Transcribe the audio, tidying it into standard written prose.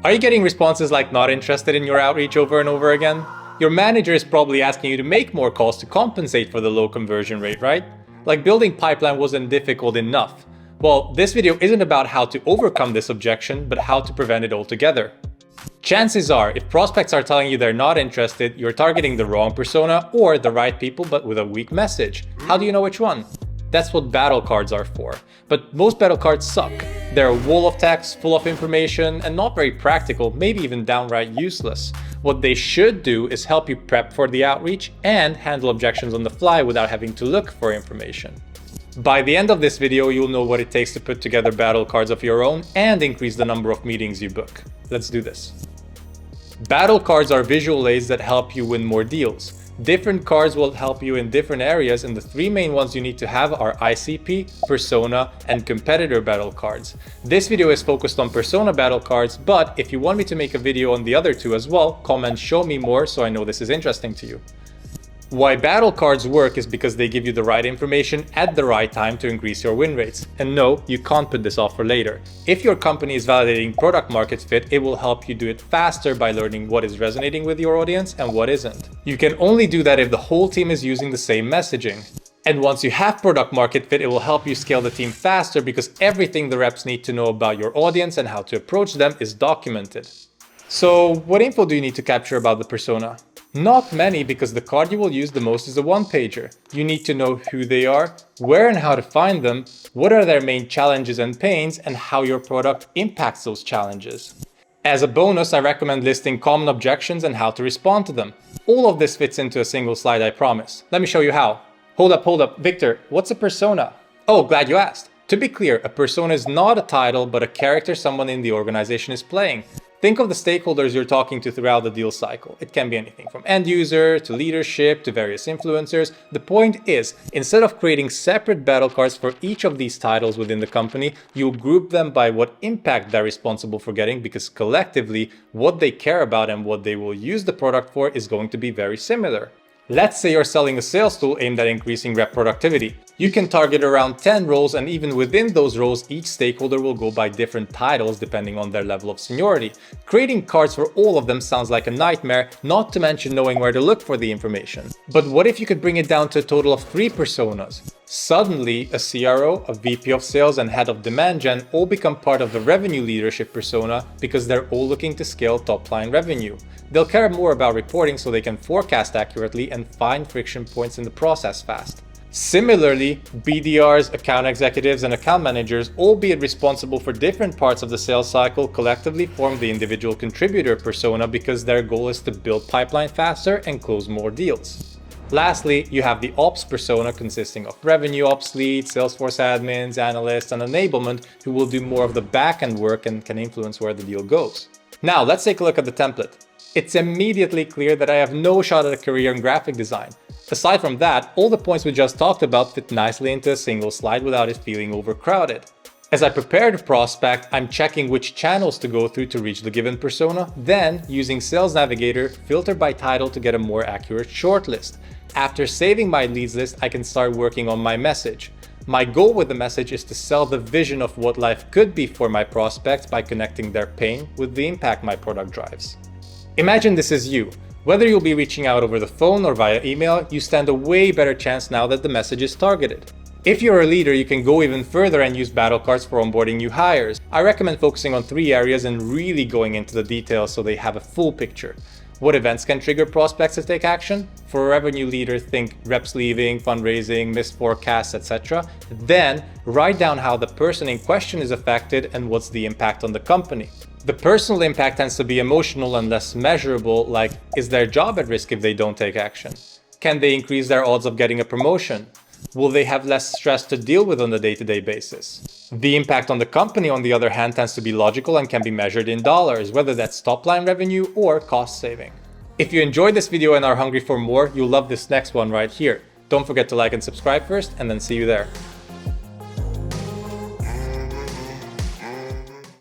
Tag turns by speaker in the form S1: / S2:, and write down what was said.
S1: Are you getting responses like not interested in your outreach over and over again? Your manager is probably asking you to make more calls to compensate for the low conversion rate, right? Like building pipeline wasn't difficult enough. Well, this video isn't about how to overcome this objection, but how to prevent it altogether. Chances are, if prospects are telling you they're not interested, you're targeting the wrong persona or the right people but with a weak message. How do you know which one? That's what battle cards are for. But most battle cards suck. They're a wall of text, full of information, and not very practical, maybe even downright useless. What they should do is help you prep for the outreach and handle objections on the fly without having to look for information. By the end of this video, you'll know what it takes to put together battle cards of your own and increase the number of meetings you book. Let's do this. Battle cards are visual aids that help you win more deals. Different cards will help you in different areas, and the three main ones you need to have are ICP, Persona, and Competitor battle cards. This video is focused on Persona battle cards, but if you want me to make a video on the other two as well, comment "show me more" so I know this is interesting to you. Why battle cards work is because they give you the right information at the right time to increase your win rates. And no, you can't put this off for later. If your company is validating product market fit, it will help you do it faster by learning what is resonating with your audience and what isn't. You can only do that if the whole team is using the same messaging. And once you have product market fit, it will help you scale the team faster because everything the reps need to know about your audience and how to approach them is documented. So what info do you need to capture about the persona? Not many, because the card you will use the most is a one-pager. You need to know who they are, where and how to find them, what are their main challenges and pains, and how your product impacts those challenges. As a bonus, I recommend listing common objections and how to respond to them. All of this fits into a single slide, I promise. Let me show you how. Hold up. Victor, what's a persona? Oh, glad you asked. To be clear, a persona is not a title, but a character someone in the organization is playing. Think of the stakeholders you're talking to throughout the deal cycle. It can be anything from end user to leadership to various influencers. The point is, instead of creating separate battle cards for each of these titles within the company, you'll group them by what impact they're responsible for getting, because collectively, what they care about and what they will use the product for is going to be very similar. Let's say you're selling a sales tool aimed at increasing rep productivity. You can target around 10 roles, and even within those roles, each stakeholder will go by different titles depending on their level of seniority. Creating cards for all of them sounds like a nightmare, not to mention knowing where to look for the information. But what if you could bring it down to a total of 3 personas? Suddenly, a CRO, a VP of sales, and head of demand gen all become part of the revenue leadership persona because they're all looking to scale top-line revenue. They'll care more about reporting so they can forecast accurately and find friction points in the process fast. Similarly, BDRs, account executives, and account managers, albeit responsible for different parts of the sales cycle, collectively form the individual contributor persona because their goal is to build pipeline faster and close more deals. Lastly, you have the ops persona consisting of revenue ops leads, Salesforce admins, analysts, and enablement who will do more of the back-end work and can influence where the deal goes. Now, let's take a look at the template. It's immediately clear that I have no shot at a career in graphic design. Aside from that, all the points we just talked about fit nicely into a single slide without it feeling overcrowded. As I prepare the prospect, I'm checking which channels to go through to reach the given persona, then using Sales Navigator, filter by title to get a more accurate shortlist. After saving my leads list, I can start working on my message. My goal with the message is to sell the vision of what life could be for my prospects by connecting their pain with the impact my product drives. Imagine this is you. Whether you'll be reaching out over the phone or via email, you stand a way better chance now that the message is targeted. If you're a leader, you can go even further and use battle cards for onboarding new hires. I recommend focusing on 3 areas and really going into the details so they have a full picture. What events can trigger prospects to take action? For a revenue leader, think reps leaving, fundraising, missed forecasts, etc. Then write down how the person in question is affected and what's the impact on the company. The personal impact tends to be emotional and less measurable, like is their job at risk if they don't take action? Can they increase their odds of getting a promotion? Will they have less stress to deal with on a day-to-day basis? The impact on the company, on the other hand, tends to be logical and can be measured in dollars, whether that's top-line revenue or cost saving. If you enjoyed this video and are hungry for more, you'll love this next one right here. Don't forget to like and subscribe first, and then see you there.